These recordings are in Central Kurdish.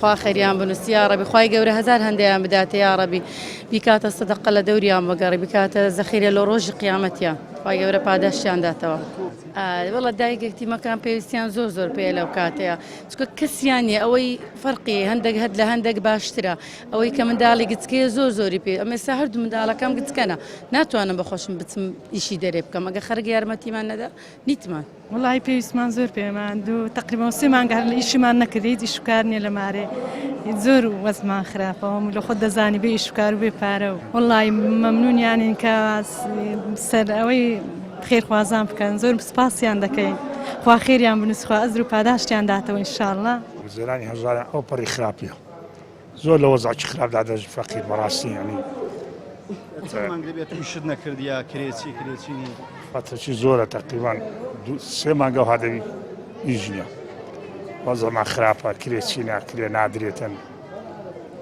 خوا خيريان بنوس يا ربي خواي قوري هزار هنديان بدات يا ربي بكات الصدقة لدوري يا مقري بكات ذخيرة لروج قيامتيا خواي قوري باداشيان داتوا والله دايقتي ما كان بيستيان زور بي لو كاتيا سكو كسياني اوي فرقي هندق هد لهندق باشترا اوي كمن دالي قلت كي زوري بي اما سهرد من دالا كم قلت كنا ناتو انا بخوش بتم يشي دريب كم اجا خرج يارمتي ما ندا نيتمان والله بيسمان زور بي ما عنده تقريبا سيمان قال لي شي ما نكريد يشكرني لماري زور وزمان خرافهم لو خد زاني بي يشكر بي بارو والله ممنون يعني كاس سر اوي خير خوازان بکن زور سپاسیان دکین خوا خیریان بنوس خوا ازرو پاداشتیان داتو ان شاء الله زراني هزار او بري خرابيه زول لو وضع خراب دادا فقير مراسي يعني من قريبيت مشدنا كرديا كريتي فتشي زوره تقريبا سيما جو هذا يجينا وضع مع خرافه كريتينا كري نادريتن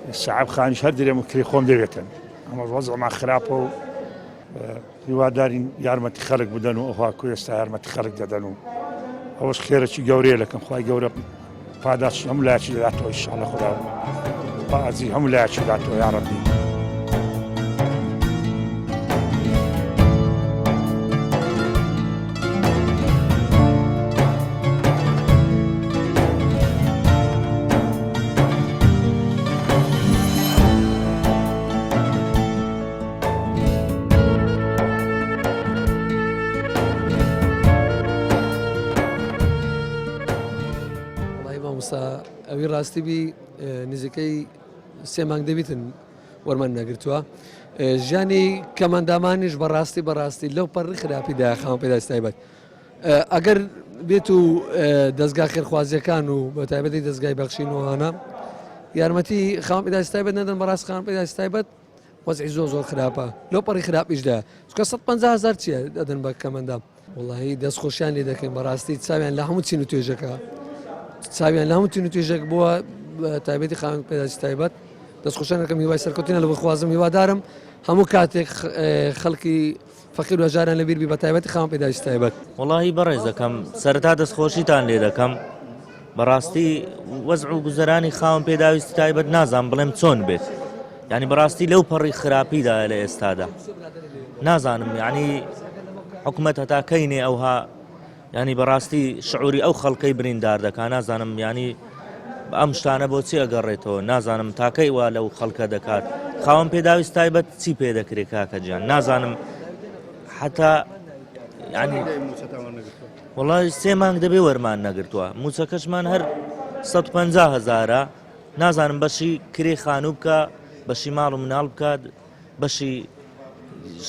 الشعب خان شهر دري مكري خوم ديتن اما وضع مع خرافه هیوادارین یارمەتی خەڵک بدەن و ئەوها کوێستا یارمەتی خەڵک دەدەن و ئەوەش خێرەی گەورەیە لەکەم خوای گەورە پاداش هەموو لایەکی دەداتەوە ئینشاڵڵا خوددا بەعەزی هەموو لایەکی دەداتەوە یا ڕەبی. ئەوی ڕاستی بی نزیکەی سێ مانگ دەبیتن وەرمان نەگرتووە ژیانی کەمەندامانیش بەڕاستی لەو پەڕی خراپیدا خاوەن پێداویست تایبەت ئەگەر بێت و دەستگا خێرخوازیەکان و بە تایبەتی دەستگای بەخشینەوەوانە یارمەتی خاوەن پێداویست تایبەت نەدەن بەڕاست خاوەن پێداویست تایبەت وەزعی زۆر خراپە لەو پەڕی خراپیشدا چکە 150,000 چییە دەدەن بە کەمەندام وڵی دەستخۆشیان لێ دەکەین بەڕاستی چاویان لە هەموو چین و توێژەکە چاویان لە هەموو تین و توێژێک بووە تایبەتی خاوەن پێداویست تایبەت دەستخۆشیانەکەم هیوای سەرکەوتنە لە بخوازم هیوادارم هەموو کاتێک خەڵکی فەقیر و هەژاران لەبیر بی بە تایبەتی خاوەن پێداویست تایبەت وەڵاهی بەڕێزەکەم سەرەتا دەستخۆشیتان لێ دەکەم بەڕاستی وەزع و گوزەرانی خاوەن پێداویستی تایبەت نازانم بڵێم چۆن بێت یعنی بەڕاستی لەو پەڕی خراپیدا لە ئێستادا نازانم یعنی حکومەت هەتا کەینێ ئەوها ینی بەڕاستی شعوری ئەو خەڵکەی بریندار دەکا نازانم ینی ئەم شتانە بۆچی ئەگەڕێتەوە نازانم تاکەی وا لەو خەڵکە دەکات خاوەن پێداویست تایبەت چی پێ دەکرێت کاکە گیان نازانم حتا ینی وڵای سێ مانگ دەبێ وەرمان نەگرتووە موچەکەشمان هەر 150,000 نازانم بەشی کرێ خانوو بکە بەشی ماڵ و مناڵ بکات بەشی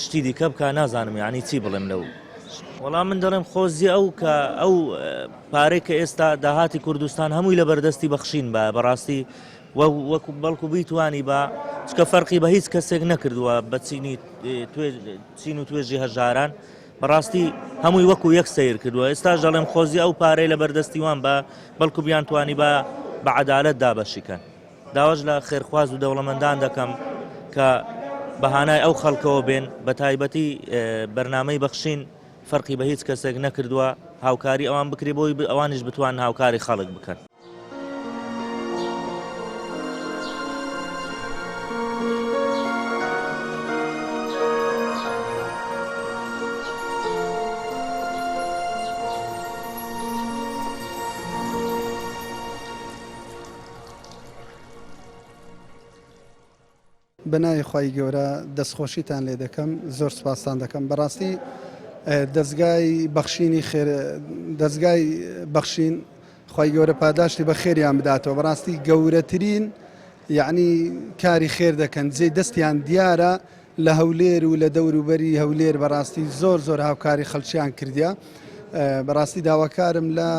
شتی دیکە بکە نازانم یعنی چی بڵێم لەو وەڵام من دەڵێم خۆزی ئەو کە ئەو پارەی کە ئێستا داهاتی کوردستان هەمووی لە بەردەستی بەخشین بە بەڕاستی وەکو بەڵکو بیتوانی بە چکە فەرقی بە هیچ کەسێک نەکردووە بە چین و توێژی هەژاران بەڕاستی هەمووی وەکو یەک سیر کردووە ئێستاش دەڵێم خۆزی ئەو پارەی لە بەردەستیوان بە بەڵکو بیانتوانی بە عەدالەت دابەشیکەن داواش لە خێرخواز و دەوڵەمەندان دەکەم کە بەهانای ئەو خەڵکەوە بێن بە تایبەتی بەرنامەی بەخشین فەرقی بە هیچ کەسێک نەکردووە هاوکاری ئەوان بکرێ بۆی ئەوانش بتوان هاوکاری خەڵک بکەن. بەناوی خوای گەورە دەستخۆشیتان لێ دەکەم زۆر سوپاسان دەکەم بەڕاستی دەستگای بەخشین خوای گەورە پاداشتی بە خێریان بداتەوە بەڕاستی گەورەترین یعنی کاری خێر دەکەن جێ دەستیان دیارە لە هەولێر و لە دەوروبەری هەولێر بەڕاستی زۆر هاوکاری خەڵکیان کردیا بەڕاستی داواکارم لە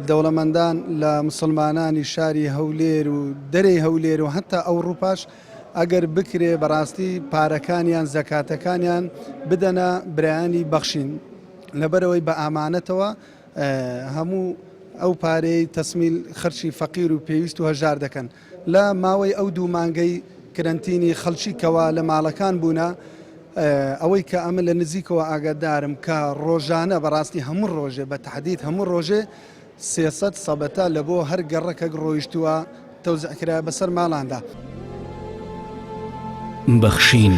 دەوڵەمەندان لە مسلمانانی شاری هەولێر و دەرەی هەولێر و هەتا ئەوروپاش ئەگەر بکرێ بەڕاستی پارەکانیان زەکاتەکانیان بدەنە برایانی بەخشین لەبەرەوەی بە ئامانەتەوە هەموو ئەو پارەی تەسمیل خەرچی فەقیر و پێویست و هەژار دەکەن لە ماوەی ئەو دوو مانگەی کرەنتینی خەڵکی کەوا لە ماڵەکان بوونە ئەوەی کە ئەمە لە نزیکەوە ئاگادارم کە ڕۆژانە بەڕاستی هەموو ڕۆژێ بە تحدید هەموو ڕۆژێ 300 سەبەتە لە بۆ هەر گەڕەکە ڕۆیشتووە تەوزیعکرا بەسەر ماڵاندا. بەخشین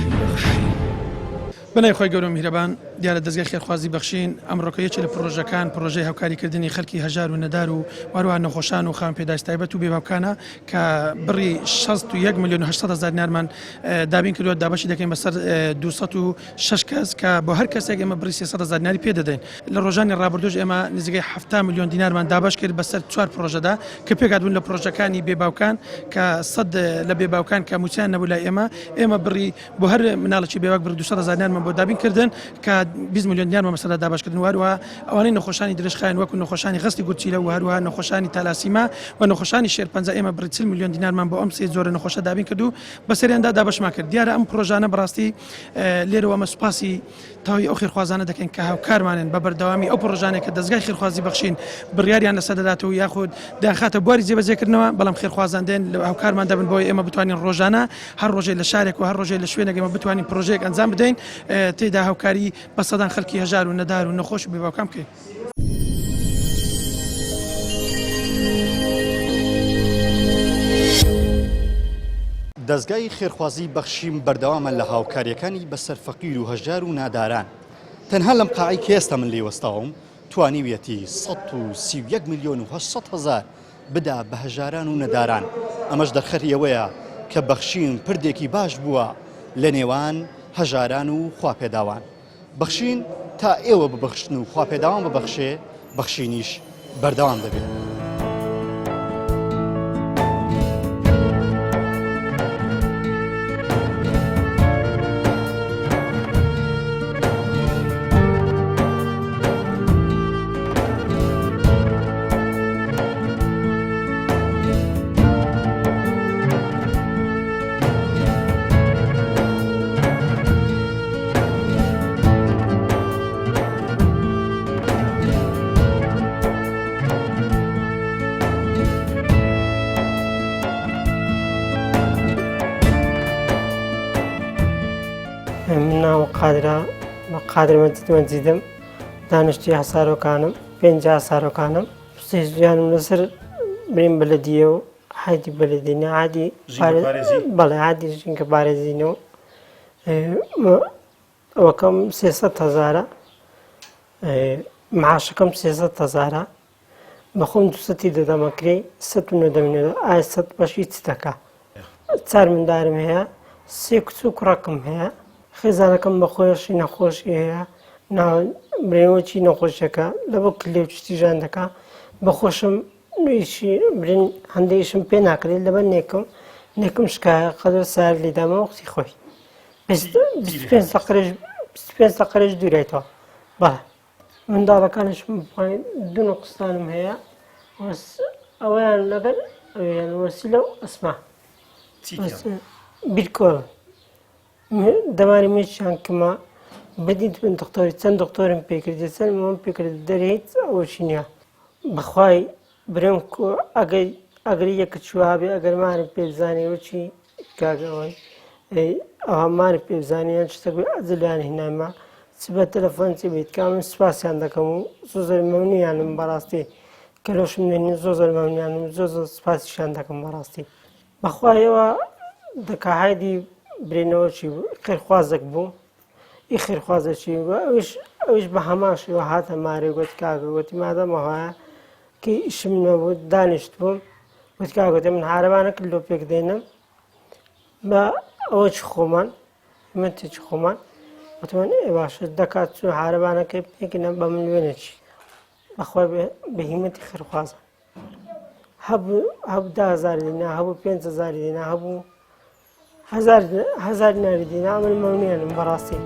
بەنای خۆی گەورە میهرەبان دیارە دەستگای خێرخوازی بەخشین ئەمڕۆکەیەکی لە پرۆژەکان پرۆژەی هاوکاریکردنی خەڵکی هەژار و نەدار و وەروها نەخۆشان و خاوەن پێداویست تایبەت و بێباوکانە کە بڕی 61 ملیۆن و 800 هەزار دینارمان دابین کردووە دابەشی دەکەین بەسەر 206 کەس کە بۆ هەر کەسێک ئێمە بڕی 300 هەزار دیناری پێ دەدەین. لە ڕۆژانی ڕابردوش ئێمە نزیکەی 7 ملیۆن دینارمان دابش کرد بەسەر 4 پرۆژەدا کە پێکاتبوون لە پرۆژەکانی بێباوکان کە 100 لە بێباوکان کە موچیان نەبوو لای ئێمە بڕی بۆ هەر مناڵێکی بێباک بڕ 200 هەزار دینارمان بۆ دابین کردن کە 20 ملیۆن دینارمان مەسەلا دابشکردن وهروها ئەوانەی نەخۆشانی درێژخایەن وەکو نەخۆشانی خستی گورچیلە و هەروها نەخۆشانی تالاسیما و نەخۆشانی شێرپەنجە ئێمە بڕی 40 ملیۆن دینارمان بۆ ئەم سێ زۆرە نەخۆشە دابین کردو بەسەریاندا دابشمان کرد. دیارە ئەم پرۆژانە بەڕاستی لێرەوە ئەمە سوپاسی تاوی ئەو خێرخوازانە دەکەین کە هاوکارمانن بە بەردەوامی ئەو پرۆژانێک کە دەستگای خێرخوازی بەخشین بڕیاریان لەسەر دەداتەوە یاخود داخاتە بواری جێبەجێکردنەوە بەڵام خێرخوازان دێن لە هاوکارمان دەبن بۆی ئێمە بتوانین ڕۆژانە هەر ڕۆژێ لە شارێک و هەر ڕۆژێ لە شوێنێک ئێمە بتوانین پرۆژەیەک ئەنجام بدەین تێدا هاوکاری بە سەدان خەڵکی هەژار و نەدار و نەخۆش و بێباوکان بکەین. دەستگای خێرخوازی بەخشیم بەردەوامە لە هاوکاریەکانی بەسەر فەقیر و هەژار و ناداران. تەنها لەم قاعی کە ئێستا من لێوەستاوم توانیویەتی 131 ملیۆن و 800 هەزار بدا بە هەژاران و نەداران. ئەمەش دەرخەری ئەوەیە کە بەخشین پردێکی باش بووە لە نێوان هەژاران و خواپێداوان. بەخشین تا ئێوە ببەخشن و خواپێداوان ببەخشێ بەخشینیش بەردەوام دەبێت. من قادر مەجیدم دانیشتی هەسارۆکانم 5 هەسارۆکانم سێژیانم لەسەر برین بەلەدیە و عادی بەلەدینە عادی بەڵێ عادی ژینکە پارێزینەوە ئەوەکەم 300 هەزارە معاشەکەم 300 هەزارە بەخۆم 200 دەدەمەکرێ 190 ئای 100 بەشی چ دەکا 4 مندارم هەیە 3 کچ و کوڕەکەم هەیە خێزانەکەم بە خۆشی نەخۆشی هەیە برێنەوەکی نەخۆشیەکە لە بۆ کلێ شتیژان دەکا بەخۆشم برین هەندێکشم پێ ناکرێت لەبەر نێکم شکایە قەدر سار لێدامە وەختی خۆی 25 دقەرێژ دوورێتەوە بەڵێ منداڵەکانشم دوو نەقستانم هەیە ئەویان لەگەر ئەویان وەسیلە و ئەسما بیرکۆڵ دەماری مێشیان کەمە بدیت من دکتۆری چەند دکتۆرم پێکردی چەندم پێکرد دەرێت ئەوەشی نییە بەخوای برم ئەگەر یەکە چوابێ ئەگەرمانم پێبزانێ وەچی کاگەوەی ئەومانە پێبزانیان شتەکوی ئەجلیان هێنایمە چ بە تەلەفۆن چی بیت کا من سوپاسیان دەکەم و زۆر مەمنونیانم بەڕاستی کەلۆشم نێنی زۆر مەمنونیانم زۆر سوپاسیشان دەکەم بەڕاستی بەخوایەوە دەکهایدی برێنەوەچی خێرخوازێک بوو ئی خێرخوازەکی ئەوش بە هەماشەوە هاتە مارێ گوت کاگە گوتی مادەمەوەە کە ئیشم نەبوو دانیشت بووم گوت کاگوتێ من هارەوانە کلۆ پێک دێنم بە ئەوە چ خۆمان من تێکی خۆمان وتمان باشە دەکات چوو هارەوانەکە پێکەنە بە من وێنێکی بەخوا بەهیمەتی خێرخوازە هەبوو 10,000 دینا هەبوو 5,000 دینا هەبوو 1,000 دیناری دینا من مەمنونیانم بەڕاستی.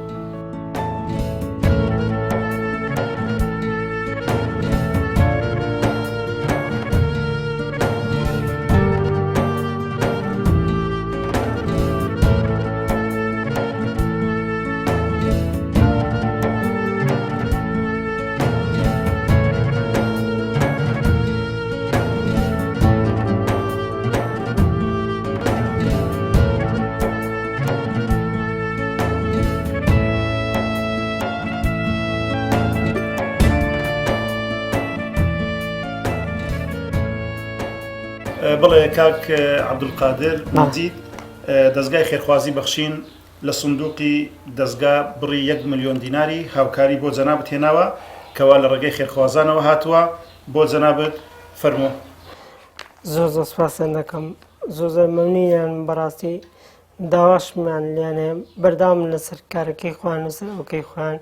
بڵێ کاک عەبدولقادر مەجید دەستگای خێرخوازی بەخشین لە سندوقی دەستگا بڕی 1 ملیۆن دیناری هاوکاری بۆ جەنابەت هێناوە کەوا لە ڕێگەی خێرخوازانەوە هاتووە بۆ جەنابەت فەرموو. زۆر زۆر سپاسیان دەکەم زۆر زۆر مەمنونیان بەڕاستی داواشمان لیانەیە بەردەوام لەسەر کارەکەی خۆیان لەسەر ئەوکەی خۆیان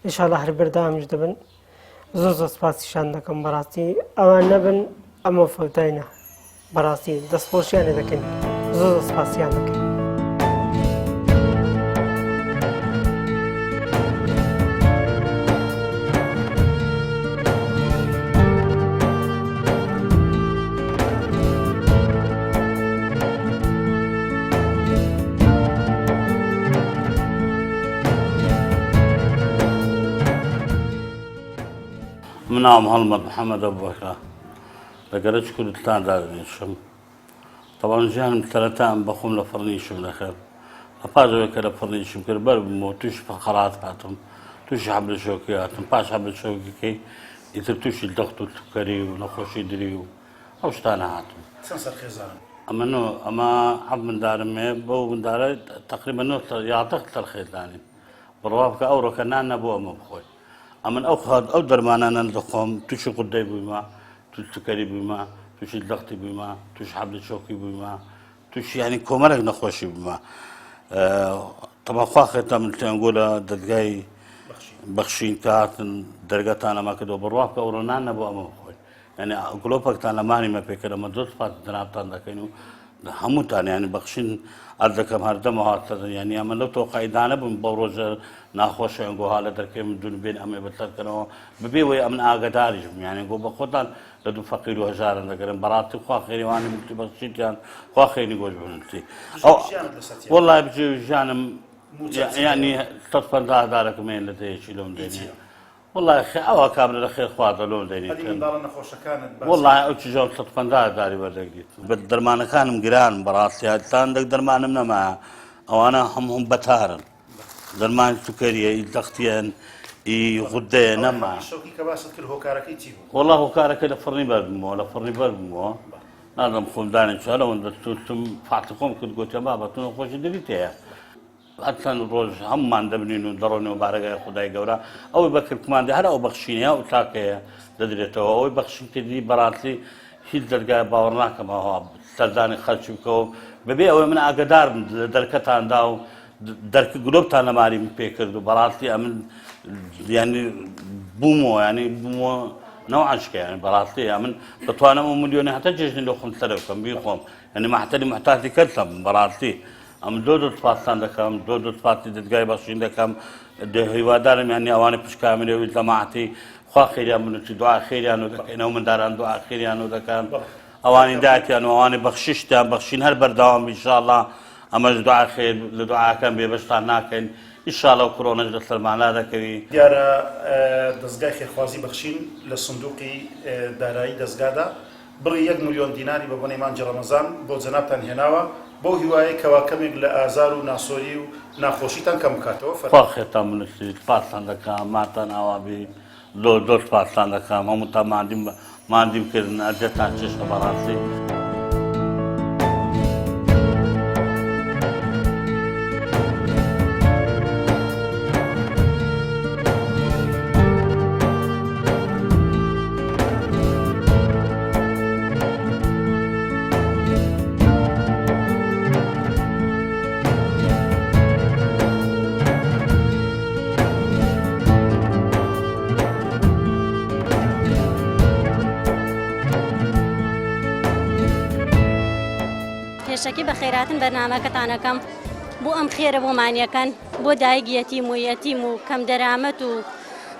ئینشاڵڵا هەر بەردەوامیش دەبن زۆر زۆر سپاسیشان دەکەم بەڕاستی ئەوان نەبن ئەمە فەوتاینە بەڕاستی دەستخۆشیانە دەکەن زۆر زۆر سپاسیان دەکەن. منام هەڵمەت محەممەد ئەبوبەکر لە گەرج کوردستان دانیشم طبعا ژیانم سەرەتام بەخۆم لە فڕنیشم لەخێر لە پاشەوەی کە لە فڕنیشم کرد بەر بوومەوە تووشی فەقەرات هاتم تووشی حەبلە شەوکی هاتم پاش حەبلە شەوکیکەی ئیتر تووشی دەخت و توکەری و نەخۆشی دری و ئەو شتانە هاتم. ئەمە حەب مندارم هەیە بەو مندارە تقریبا 11 سەرخێزانین بڕوا بکە ئەو ڕۆکە نان نەبوو ئەمە بخۆی ئەمن ئەو دەرمانانە دەخۆم تووشی قودەی بوویمە تووش سکەری بوویمە تووشی دەختی بوویمە تووش حەبلە شەوکی بوویمە تووشی ینی کۆمەڵێک نەخۆشی بوومە تەماخوا خێتە من تێنگۆ لە دەستگای بەخشین کە هاتن دەرگەتان ئەمە کردەوە بڕوا بکە ئەو ڕۆنان نەبوو ئەمە بخۆی ینی گلۆپێکتان لەمانیمە پێکردە ئەمە زۆر سپاس جەنابتان دەکەین و هەمووتان ینی بەخشین ئەرز دەکەم هەردەمەوە هاتەن ینی ئەمە لەو تۆقەعیدانە بووم بەو ڕۆژە ناخۆشە ئەنگۆها لە دەرکەی من دوون بێن ئەمێ بەسەرکەنەوە ببێ وەی ئەمن ئاگداریشم یانی گۆ بە خۆتان لە دوو فەقیر و هەژارن دەگەرن بەڕاستی خوا خێریوانی ملتی بەخشیتیان خوا خێری گۆش بنووسی وەڵای بجێ ژیانم ینی 150,000 لە دەیەکی لەم دێنێ والله ئەوە کامرە لە خێر خوا دەلۆم دەینێت وڵای ئەو چیژۆ 150,000 بەردەگریت بە دەرمانەکانم گران بەڕاستی هاتان دەک دەرمانم نەما ئەوانە هەموو بەتارن دەرمانی سوکەریە ئی دەختیان ئی غودەیە نەما وڵا هۆکارەکە لە فڕنی بەربمەوە لە فڕنی بەربمەوە نادەم خۆم دانێت چالەوەندە تووتم فاتی خۆم کرد گوتە بابەتون خۆشی دەبیت هەیە ئەچەند ڕۆژ هەمومان دەبنین و دەڕۆنەوە بارەگای خودای گەورە ئەوەی بەکردماندا هەر ئەو بەخشینە و تاکەیە دەدرێتەوە ئەوەی بەخشین کردی بەڕاستی هیچ دەرگای باوەڕ ناکەمەوە سەردانی خەڵکی بکەوە بەبێ ئەوەی من ئاگدار لە دەرکەتاندا و دەرکە گلۆبتان لەماری پێکرد و بەڕاستی ئەمن ینی بوومەوە ینی بوومەوە نەوعشکە ینی بەڕاستی ئەمن دەتوانم و ملیۆنی هەتا جێژنی لە خۆم سەرە بکەم بیخۆم ینی مەحتەری محتاتی کردم بەڕاستی ئەم دۆ سپاسان دەکەم دۆ سپاسی دەستگای بەخشین دەکەم هیوادارم ینی ئەوانەی پشکاملێەوەی جەماعەتی خوا خێریان بنووسی دوعا خێریان و دەکەینەوە منداران دوعا خێریان و دەکەن ئەوانی داەتیان و ئەوانی بەخشیشتیان بەخشین هەر بەردەوام ئینشاءڵڵا ئەمەش دوعا خێر لە دوعاکەم بێبەشتان ناکەین ئینشاءڵڵا و کۆرۆنەش لە سەرمانە دەکەوی. دیارە دەستگای خێرخوازی بەخشین لە سندوقی دارایی دەستگادا بڕی 1 ملیۆن دیناری بە بۆنەی مانجی ڕەمەزان بۆ جەنابتان هێناوە بۆ هیوایە کەوا کەمێک لە ئازار و ناسۆری و ناخۆشیتان کەم بکاتەوە خوا خێتان بنووسی سپاسان دەکەم ماتان ئاوابی زۆر سپاسان دەکەم هەمووتان مادیم کردن ئەرجەتان چێشە بەڕاستی. پێشەکی بە خێراتن بەرنامەکەتانەکەم بۆ ئەم خێرە بۆمانیەکەن بۆ دایک یەتیم و یەتیم و کەم دەرامەت و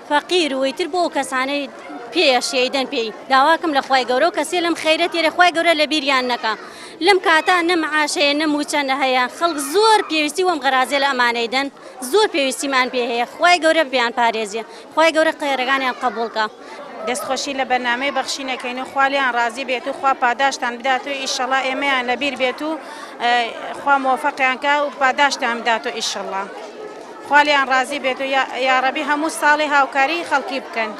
فەقیر و ویتر بۆ کەسانەی پێشیدەن پێی داواکەم لە خوای گەورە و کەسێ لەم خەیرەت تێرە خوای گەورە لە بیریان نەکە لەم کاتا نەمعاشەیە نەموچەندە هەیە خەڵک زۆر پێویستی وەم غەرازێ لە ئەمانەیدەن زۆر پێویستیمان پێ هەیە خوای گەورە بیان پارێزیە خوای گەورە خێرەکانیان قبوڵکە. دەستخۆشی لە بەرنامەی بەخشینەکەین و خوالیان ڕازی بێت و خوا پاداشتان بدات و ئیشەڵا ئێمەیان لەبیر بێت و خوا مۆفەقیان کە و پاداشتان بدات و ئیشەڵا خوالیان ڕازی بێت و یاڕەبی هەموو ساڵی هاوکاری خەڵکی بکەن.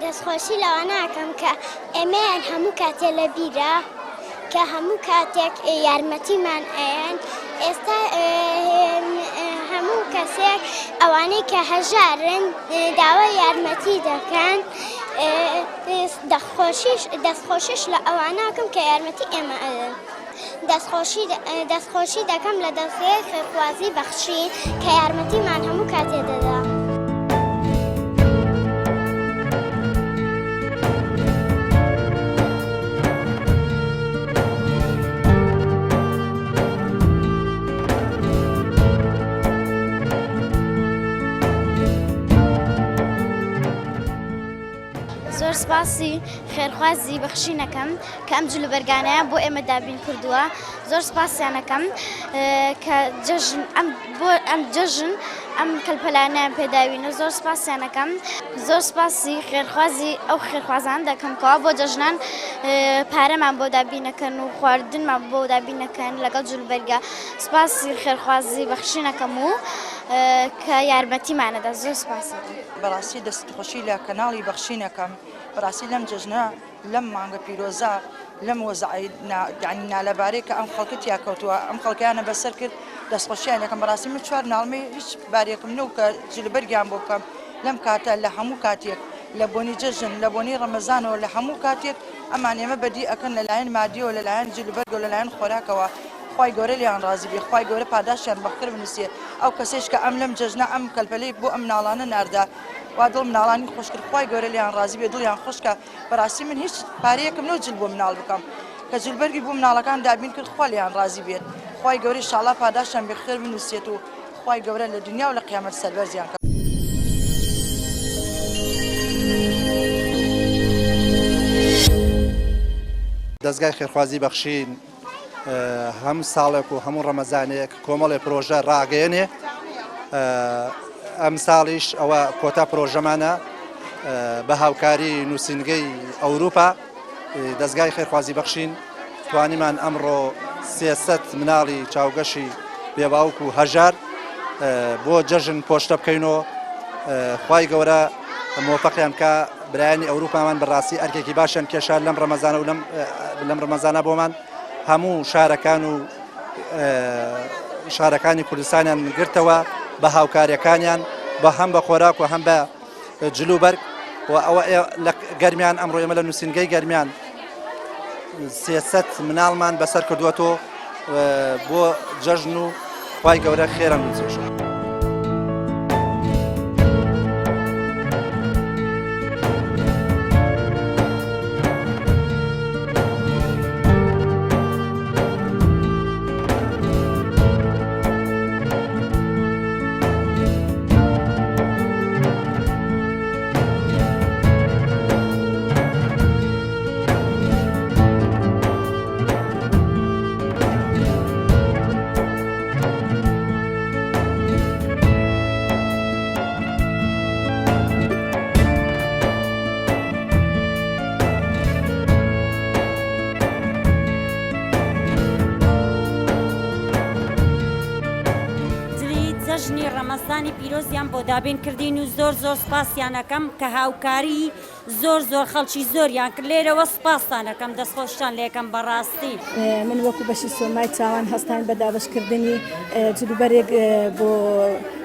دەستخۆشی لەوە ناکەم کە ئێمەیان هەموو کاتێ لە بیرە کە هەموو کاتێک یارمەتیمان ئەیان ئێستا هەموو کەسێک ئەوانەی کە هەژارن داوای یارمەتی دەکەن دەستخۆشیش لە ئەواناکەم کە یارمەتی ئێمە ئەدەن دەستخۆشی دەکەم لە دەستگای خێرخوازی بەخشین کە یارمەتیمان هەموو کاتێ دەدا. زۆر سپاسی خێرخوازی بەخشینەکەم کە ئەم جلوبەرگانەیە بۆ ئێمە دابین کردووە. زۆر سپاسیانەکەم کە ئەم جەژن ئەم کەلپەلانیان پێداوینە. زۆر سپاسیانەکەم. زۆر سپاسی خێرخوازی ئەو خێرخوازان دەکەم کەوا بۆ جەژنان پارەمان بۆ دابینەکەن و خواردنمان بۆ دابینەکەن لەگەڵ جلوبەرگە. سپاسی خێرخوازی بەخشینەکەم و کە یارمەتیمانەدا. زۆر سپاسی. بەڕاستی دەستخۆشی لە کەناڵی بەخشینەکەم. بەڕاستی لەم جەژنە لەم مانگە پیرۆزە لەم وەزعی نالەبارەی کە ئەم خەڵکە تیا کەوتووە ئەم خەڵکیانە بەسەر کرد دەستخۆشییان یەکەم. بەڕاستی من چوار ناڵمەی هیچ بارێکم نەو کە جلوبەرگیان بۆ بکەم لەم کاتە لە هەموو کاتێک لە بۆنی جەژن لە بۆنی ڕەمەزانەوە لە هەموو کاتێک ئەمان ئێمە بەدی ئەکەن لەلایەن مادیەوە لەلایەن جلوبەرگ و لەلایەن خۆراکەوە. خوای گەورە لیان ڕازی بێ، خوای گەورە پاداشیان بەخێر بنووسێ. ئەو کەسێش کە ئەم لەم جەژنە ئەم کەلپەلەی بۆ ئەم ناڵانە ناردا وا دڵ مناڵانی خۆش کرد. خوای گەورە لیان ڕازی بێ، دڵیان خۆشکە. بەڕاستی من هیچ پارەیەکم نەو جل بۆ مناڵ بکەم کە جلبەرگی بۆ مناڵەکان دابین کرد. خوا لیان ڕازی بێت، خوای گەورەی ئینشاڵڵا پاداشیان بەخێر بنووسێت و خوای گەورە لە دنیا و لە قیامەت سەربەرزیان کە. دەستگای خێرخوازی بەخشین هەم ساڵێک و هەموو ڕەمەزانێک کۆمەڵی پرۆژە ڕاگەیەنێ. ئەم ساڵیش ئەوە کۆتا پرۆژەمانە بە هاوکاری نووسینگەی ئەوروپا. دەستگای خێرخوازی بەخشین توانیمان ئەمڕۆ 300 مناڵی چاوگەشی بێباوک و هەژار بۆ جەژن پۆشتە بکەینەوە. خوای گەورە مۆفەقیان کە برایانی ئەوروپامان بەڕاستی ئەرکێکی باشیان کێشان لەم ڕەمەزانە و لەم ڕەمەزانە بۆمان هەموو شارەکان و شارەکانی کوردستانیان گرتەوە بە هاوکاریەکانیان بە هەم بە خۆراک و هەم بە جلوبەرگ و ئەوە لە گەرمیان ئەمڕۆ ئێمە لە نووسینگەی گەرمیان 300 مناڵمان بەسەر کردووەتەوە بۆ جەژن و خوای گەورە خێران بچێشە. جەژنی ڕەمەزانی پیرۆزیان بۆ دابین کردین و زۆر زۆر سپاسیانەکەم کە هاوکاری زۆر خەڵکی زۆریان کرد. لێرەوە سپاسانەکەم دەستخۆشتان لێکم بەڕاستی. من وەکو بەشی سۆمای چاوان هەستان بە دابشکردنی جلوبەرێک بۆ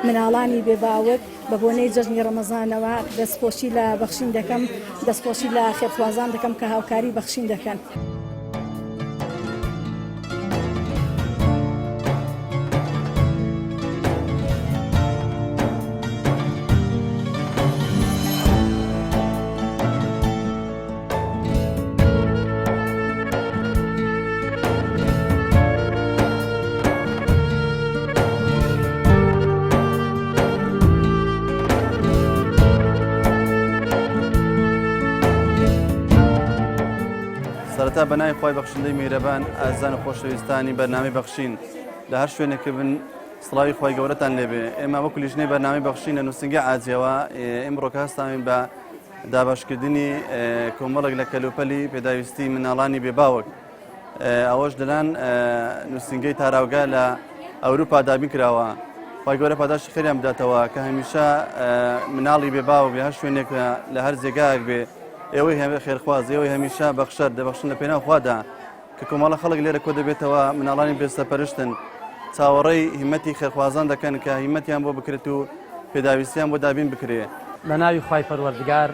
مناڵانی بێباوک بە بۆنەی جەژنی ڕەمەزانەوە دەستخۆشی لە بەخشین دەکەم، دەستخۆشی لە خێرخوازان دەکەم کە هاوکاری بەخشین دەکەن. سەرەتا بەناوی خۆی بەخشندەی میهرەبان ئازان و خۆشەویستانی بەرنامەی بەخشین لە هەر شوێنێکە بن سڵاوی خۆی گەورەتان لێبێ. ئێمە وەکو لیژنەی بەرنامەی بەخشین لە نووسنگی ئاجیەوە ئێمڕۆکە هەستاین بە دابەشکردنی کۆمەڵێک لە کەلوپەلی پێداویستی مناڵانی بێباوک. ئەوەش دەلان نووسنگەی تاراوگا لە ئەوروپا دابین کراوە. خۆی گەورە پاداشی خێریان بداتەوە کە هەمیشە مناڵی بێباوک لە هەر شوێنێک لە هەر جێگایەک بێ ئێوەی هەمێ خێرخواز ئێوەی هەمیشە بەخشەر دەبەخشن لە پێناو خوادا کە کە کۆمەڵە خەڵک لێرە کۆ دەبێتەوە مناڵانی بێسەپەرشتن چاوەڕێی هیمەتی خێرخوازان دەکەن کە هیمەتیان بۆ بکرێت و پێداویستیان بۆ دابین بکرێ. بە ناوی خوای پەروەردگار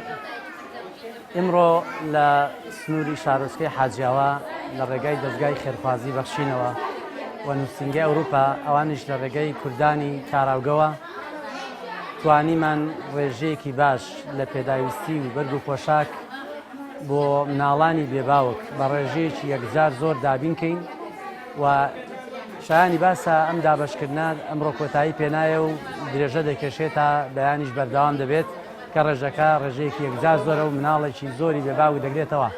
ئمڕۆ لە سنووری شارۆچکەی حاجیاوە لە ڕێگای دەستگای خێرخوازی بەخشینەوە و نووسنگی ئەوروپا ئەوانش لە ڕێگەی کوردانی کاراوگەوە توانیمان ڕێژەیەکی باش لە پێداویستی و بەرگ و پۆشاک بۆ مناڵانی بێباوک بە ڕێژەیەکی یەکجار زۆر دابینکەین و شایانی باسە ئەم دابشکردنا ئەمڕۆ کۆتایی پێنایە و درێژە دەکێشێت تا بەیانیش بەردەوام دەبێت کە ڕێژەکە ڕێژەیەکی یەکجار زۆرە و مناڵێکی زۆری بێباوی دەگرێتەوە.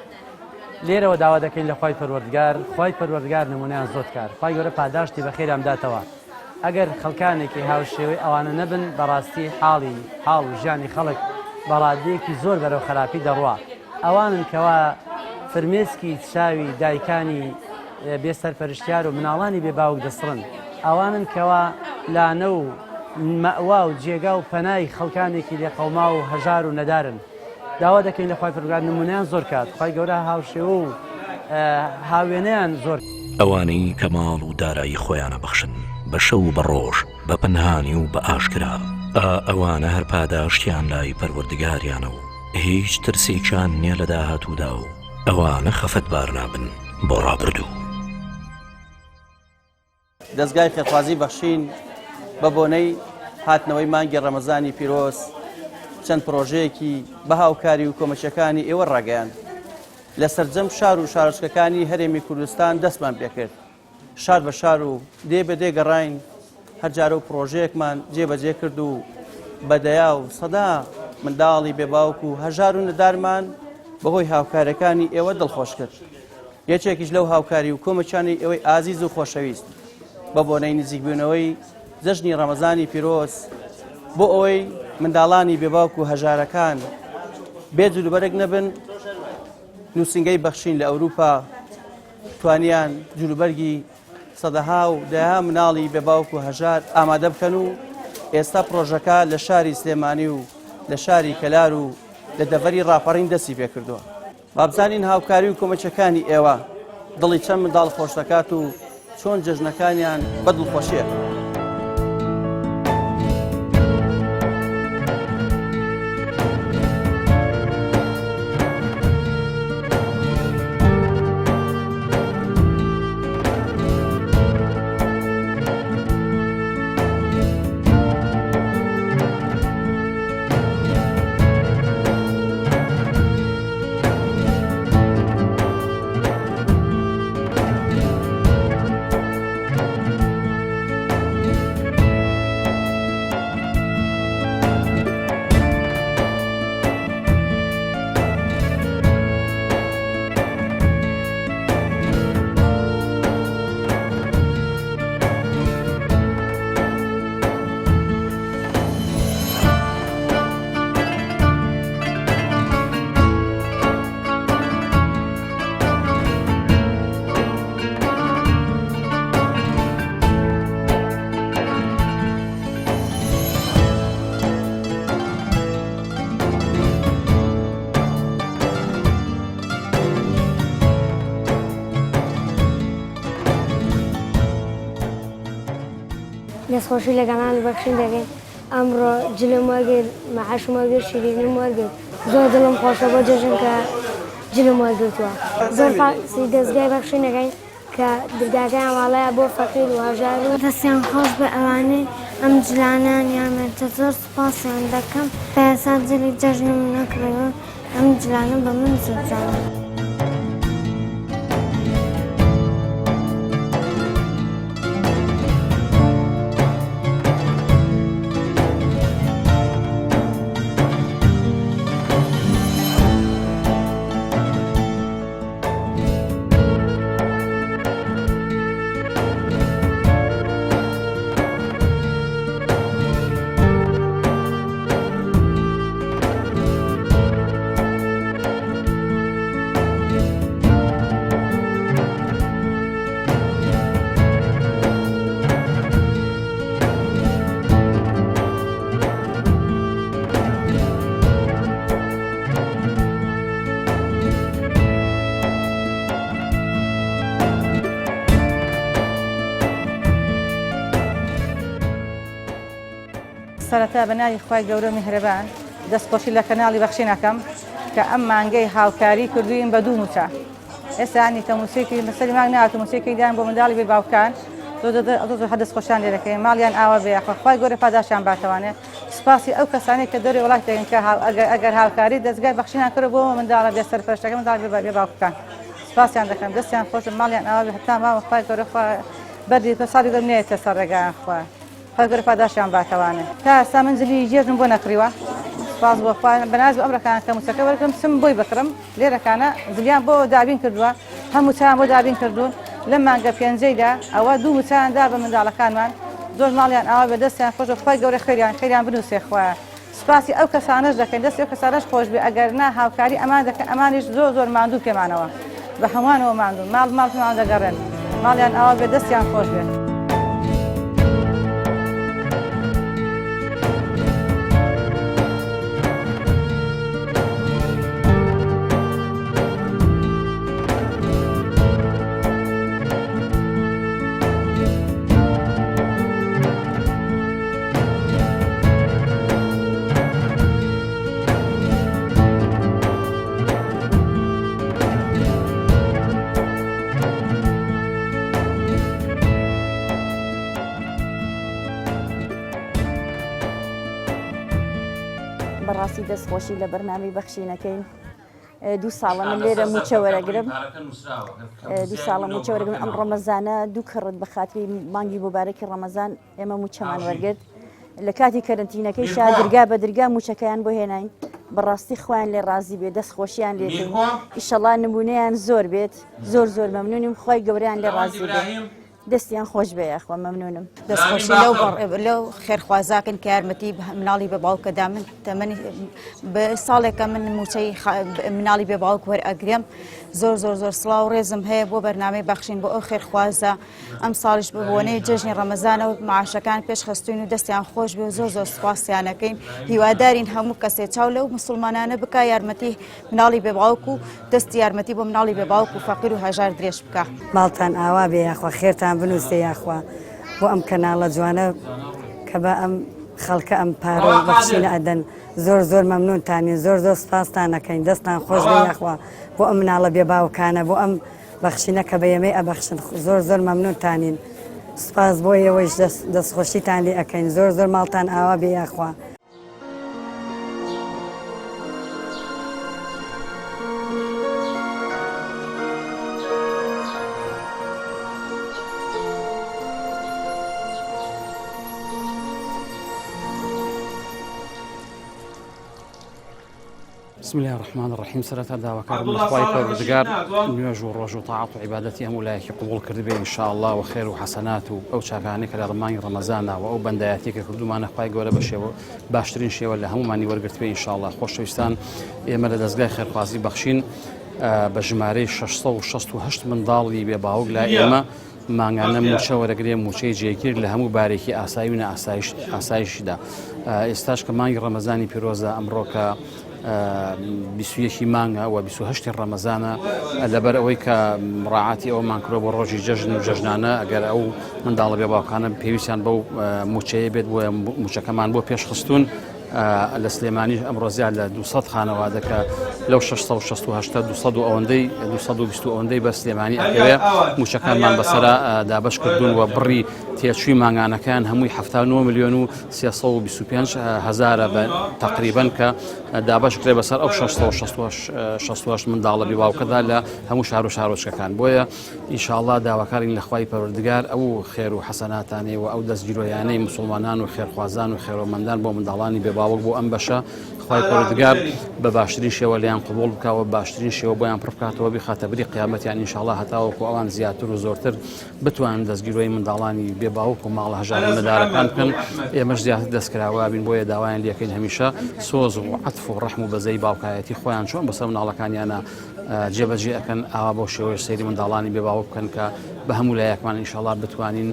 لێرەوە داوا دەکەین لە خوای پەروەردگار، خوای پەروەردگار نمونەیان زۆر کار، خوای گەورە پاداشتی بەخێرام داتەوە. ئەگەر خەڵکانێکی هاوشێوەی ئەوانە نەبن بەڕاستی حاڵ و ژیانی خەڵک بەڕادەیەکی زۆر بەرەو خراپی دەڕوا. ئەوانن کەوا فرمێسکی چاوی دایکانی بێسەرپەرشتیار و مناڵانی بێباوک دەسڕن، ئەوانن کەوا لانە و مەوا و جێگا و پەنای خەڵکانێکی لێقەوما و هەژار و نەدارن. داوا دەکەین لە خوای پەروەردگار نمونەیان زۆر کات، خوای گەورە هاوشێوە و هاوێنەیان زۆر. ئەوانەی کە ماڵ و دارایی خۆیانە بەخشن بە شەو و بە ڕۆژ بە پەنهانی و بە ئاشکرا، ئەوانە هەر پاداشتیان لای پەروەردگاریانە و هیچ ترسێکیان نییە لە داهاتوودا و ئەوانە خەفەتبار نابن بۆ ڕابردوو. دەستگای خێرخوازی بەخشین بە بۆنەی هاتنەوەی مانگی ڕەمەزانی پیرۆز چەند پرۆژەیەکی بە هاوکاری و کۆمەچەکانی ئێوە ڕاگەیاند. لە سەرجەم شار و شارۆچکەکانی هەرێمی کوردستان دەستمان پێکرد، شار بە شار و دێ بە دێگەڕین هەرجارە و پرۆژەیەکمان جێبەجێ کرد و بەدەیا و سەدا منداڵی بێباوک و هەژار و نەدارمان بەهۆی هاوکاریەکانی ئێوە دڵخۆش کرد. یەکێکیش لەو هاوکاری و کۆمەچانی ئێوەی ئازیز و خۆشەویست بە بۆنەی نزیکبوونەوەی جەژنی ڕەمەزانی پیرۆز بۆ ئەوەی منداڵانی بێباوک و هەژارەکان بێجلوبەرێک نەبن، نووسنگەی بەخشین لە ئەوروپا توانیان جلوبەرگی سەدەها و دەها مناڵی بێباوک و هەژار ئامادە بکەن و ئێستا پرۆژەکە لە شاری سلێمانی و لە شاری کەلار و لە دەڤەری ڕاپەڕین دەستی پێ کردووە. بابزانین هاوکاری و کۆمەچەکانی ئێوە دڵی چەند منداڵ خۆش دەکات و چۆن جەژنەکانیان بە دڵخۆشیە. دەستخۆشی لەگەڵانی بەخشین دەکەین. ئەمڕۆ جلم وەرگرت، مەعاشم وەرگرت، شیرینیم وەرگرت. زۆر دڵم خۆشە بۆ جەژن کە جلم وەرگرتووە. زۆر باسی دەستگای بەخشین دەکەین کە دەرگاکەیان واڵەیە بۆ فەقیر و هەژار و دەستیان خۆش بە ئەوانەی ئەم جلانیان یامێتە زۆر سوپاسیان دەکەم. پێسا جلی جەژنم نەکڕەوە ئەم جلانە بە من زۆرجانە. سەرەتا بەناوی خوای گەورە میهرەبان دەستخۆشی لە کەناڵی بەخشینەکەم کە ئەم مانگەی هاوکاری کردوین بە دوو موچە ئێستا هەنیکە موسیقی بەسەری مانگ نهات و موسیقی دایان بۆ منداڵی بێ باوکان زۆر هەدەستخۆشیان لێ دەکەین ماڵیان ئاوا بێ خوای گەورە پاداشیان باتەوانێت سپاسی ئەو کەسانی کە دەوری وڵات دەگەن کە ئەگەر هاوکاری دەستگای بەخشینان کرد بۆ منداڵە بێ سەرپەرشتەکە منداڵ بێ باوکەکان سپاسیان دەکەم دەستیان خۆشم ماڵیان ئاوا بێ هەتا ماوە خوای گەورە بەردی ساڵی دەمنێتە سەر ڕێگایان خوای گەورە پاداشیان باتەوانێت تا ئێستا منزلی جێژم بۆ نەکڕیوە سپاس بۆ بەناز بۆ ئەمرەکان کە موچەکە وەرگرم سم بۆی بکڕم لێرەکانە زلیان بۆ دابین کردووە هەموو چیان بۆ دابین کردوون لەم مانگە پێنجەیدا ئەوە دوو موچیاندا بە منداڵەکانمان زۆر ماڵیان ئاوا بە دەستیان خۆش خوای گەورە خێریان بنووسێ خوایە سپاسی ئەو کەسانەش دەکەین دەستی ئەو کەسانەش خۆش بێ ئەگەر نا هاوکاری ئەمان دەکەن ئەمانیش زۆر ماندوو پێمانەوە بە هەمووانەوە ماندوو ماڵ پێمان دەگەڕێن ماڵیان ئاوا بێ دەستیان خۆش بێت بەڕاستی دەستخۆشی لە بەرنامەی بەخشینەکەین دوو ساڵە من لێرە موچە وەرەگرم دوو ساڵە موچە وەرەگرم ئەم ڕەمەزانە دوو کڕت بە خاتری مانگی مبارەکی ڕەمەزان ئێمە موچەمان وەرگرت لە کاتی کەرنتینەکەی شا درگا بە درگا موچەکەیان بۆ هێناین بەڕاستی خۆیان لێ ڕازی بێت دەستخۆشییان لێکەین ئیشەڵا نمونەیان زۆر بێت زۆر مەمنونیم خۆی گەوریان لێ ڕازی بێت دەستیان خۆش بێ یاخوا مەمنونم دەستخۆشی لەو خێرخوازاکن کە یارمەتی مناڵی بە باوکەدا من تەمەنی بە ساڵێکە من موچەی مناڵی بێ باوک وەرئەگرێم زۆر سڵاو ڕێزم هەیە بۆ بەرنامەی بەخشین بۆ ئەو خێرخوازە ئەم ساڵیش بۆنەی جەژنی ڕەمەزانەوە معاشەکان پێش خستوین و دەستیان خۆش بێ و زۆر سوپاسیانەکەین هیوادارین هەموو کەسێ چاو لەو مسلمانانە بکە یارمەتی مناڵی بێ باوک و دەستی یارمەتی بۆ مناڵی بێ باوک و فەقیر و هەژار درێژ بکە ماڵتان ئاوا بێ یاخوا خێرتان بنووسێ یاخوا بۆ ئەم کەناڵە جوانە کە بە ئەم خەڵکە ئەم پارە و بەخشینە ئەدەن زۆر مەمنونتانین زۆر سپاستان ئەەکەین دەستان خۆش بێ یاخوا بۆ ئەم مناڵە بێ باوکانە بۆ ئەم بەخشینە کە بە ئێمەی ئەبەخشن زۆر مەمنونتانین سپاس بۆ ئێوەش دەستخۆشیتان لێ ئەەکەین زۆر ماڵتان ئاوا بێ یاخوا بسم الله الرحمن الرحيم سرەتا داواکارم لە خوای پەروەردگار نوێژ و ڕۆژ و تاعات و عیبادەتی هەموو لایەکی قبوڵ کردبێ ئینشاء الله و خێر و حەسەنات و ئەو چاکانەی کە لە ڕمانی ڕەمەزانەوە ئەو بەندایەتی کە کردومانە خوای گەورە بە شێوە باشترین شێوە لە هەمومانی وەرگرتوێ ئینشاء الله خۆشەویستان ئێمە لە دەستگای خێرخوازی بەخشین بە ژمارەی 668 منداڵی بێ باوک لای ئێمە مانگانە موچە وەرەگرێ موچەی جێگیر لە هەموو بارێکی ئاسایی و ئاسایشیدا ئێستاش کە مانگی ڕەمەزانی پیرۆزە ئەمڕۆ کە 21 مانگە و 28 ڕەمەزانە لەبەر ئەوەی کە ڕاعاتی ئەومان کرۆ بۆ ڕۆژی جەژن و جەژنانە ئەگەر ئەو منداڵە بێ باوکانە پێویستیان بەو موچەیە بێت بۆ موچەکەمان بۆ پێشخستون لە سلێمانی ئەمڕۆ زیاد لە 200 خانەوادە کە لەو 668 200 ئەوەندەی بە سلێمانی ئەکەوێ موچەکانمان بەسەرا دابش کردوون و بڕی تێچووی مانگانەکان هەمووی 79 ملیۆن و 325 هەزارە تقریباً کە دابش کرێ بەسەر ئەو 668 منداڵە بێ باوکەدا لە هەموو شار و شارۆچکەکان بۆیە ئینشاءالله داواکارین لە خوای پەروەردگار ئەو خێر و حەسەناتانەی و ئەو دەستگیرۆیانەی مسلمانان و خێرخوازان و خێرۆمەندان بۆ منداڵانی بێ باوک بۆ ئەم بەشە خوای پەروەردگار بە باشترین شێوە لیان قبول بکەوە باشترین شێوە بۆیان پڕ بکاتەوە بخاتە بری قیامەتیان ئینشاءالله هەتاوەکو ئەوان زیاتر و زۆرتر بتوانن دەستگیرۆی منداڵانی بێ باوک و ماڵە هەژار نەدارەکان بکەن ئێمەش زیاتر دەستکراوە بین بۆیە داوایان لێکەین هەمیشە سۆز و عەتف و ڕەحم و بەزەی باوکایەتی خۆیان چۆن بەسەر مناڵەکانیانە جێبەجێ ئەکەن ئاوا بۆ شێوەی سەیری منداڵانی بێ باوک بکەن کە بە هەموو لایەکمان ئینشاءالله بتوانین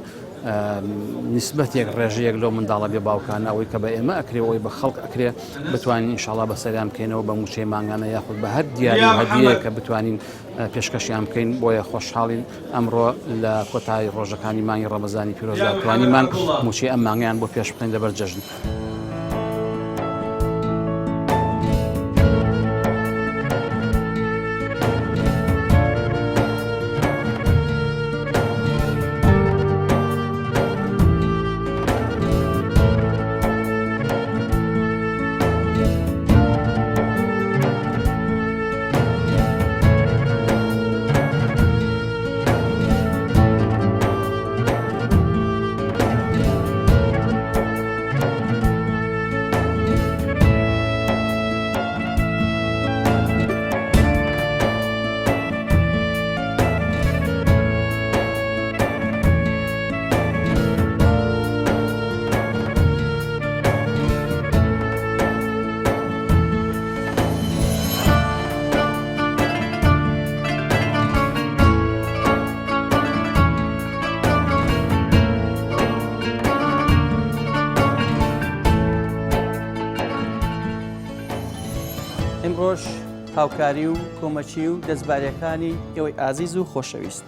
نسبەتێک ڕێژەیەک لەو منداڵە بێ باوکانە ئەوەی کە بە ئێمە ئەکرێ ئەوەی بە خەڵک ئەکرێ بتوانین ئینشاءالله بەسەریان بکەینەوە بە موچەی مانگانە یاخود بە هەر دیاری و هەدیەیە کە بتوانین پێشکەشیان بکەین بۆیە خۆشحاڵین ئەمڕۆ لە کۆتایی ڕۆژەکانی مانگی ڕەمەزانی پیرۆزدا توانیمان موچەی ئەم مانگیان بۆ پێش بکەین لەبەر جەژن. ئمڕۆژ هاوکاری و کۆمەچی و دەستباریەکانی ئێوەی ئازیز و خۆشەویست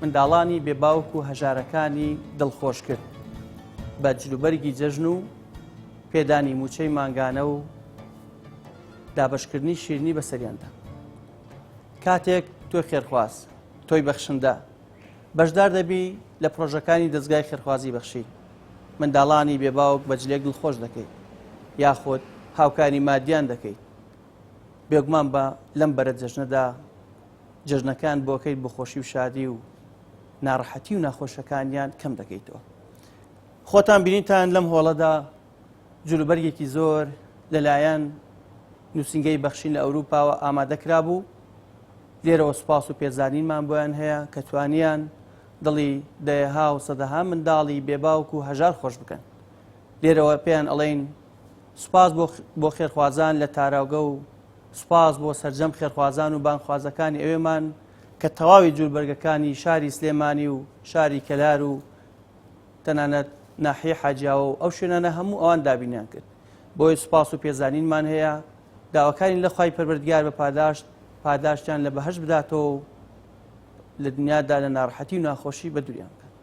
منداڵانی بێباوک و هەژارەکانی دڵخۆش کرد بە جلوبەرگی جەژن و پێدانی موچەی مانگانە و دابشکردنی شیرنی بەسەریاندا کاتێک تۆی خێرخواز تۆی بەخشندە بەشدار دەبی لە پرۆژەکانی دەستگای خێرخوازی بەخشی منداڵانی بێباوک بە جلێک دڵخۆش دەکەیت یاخۆت هاوکاری مادیان دەکەیت بێگومان بە لەم بەرە جەژنەدا جەژنەکان بۆکەیت بە خۆشی و شادی و ناڕەحەتی و ناخۆشەکانیان کەم دەکەیتەوە خۆتان بینیتان لەم هۆڵەدا جلوبەرگێکی زۆر لەلایەن نووسنگەی بەخشین لە ئەوروپاوە ئامادەکرا بوو لێرەوە سوپاس و پێزانینمان بۆیان هەیە کە توانیان دڵی دەیەها و سەدەها منداڵی بێباوک و هەژار خۆش بکەن لێرەوە پێیان ئەڵێن سوپاس بۆ خێرخوازان لە تاراوگە و سوپاس بۆ سەرجەم خێرخوازان و بانخوازەکانی ئەوێمان کە تەواوی جوولبەرگەکانی شاری سلێمانی و شاری کەلار و تەنانەت ناحیە حاجیاوە و ئەو شوێنانە هەموو ئەوان دابینیان کرد بۆی سوپاس و پێزانینمان هەیە داواکانی لە خوای پەروەردگار بە پاداشتیان لە بەهەشت بداتەوە و لە دنیادا لە ناڕەحەتی و ناخۆشی بە دووریان بکات.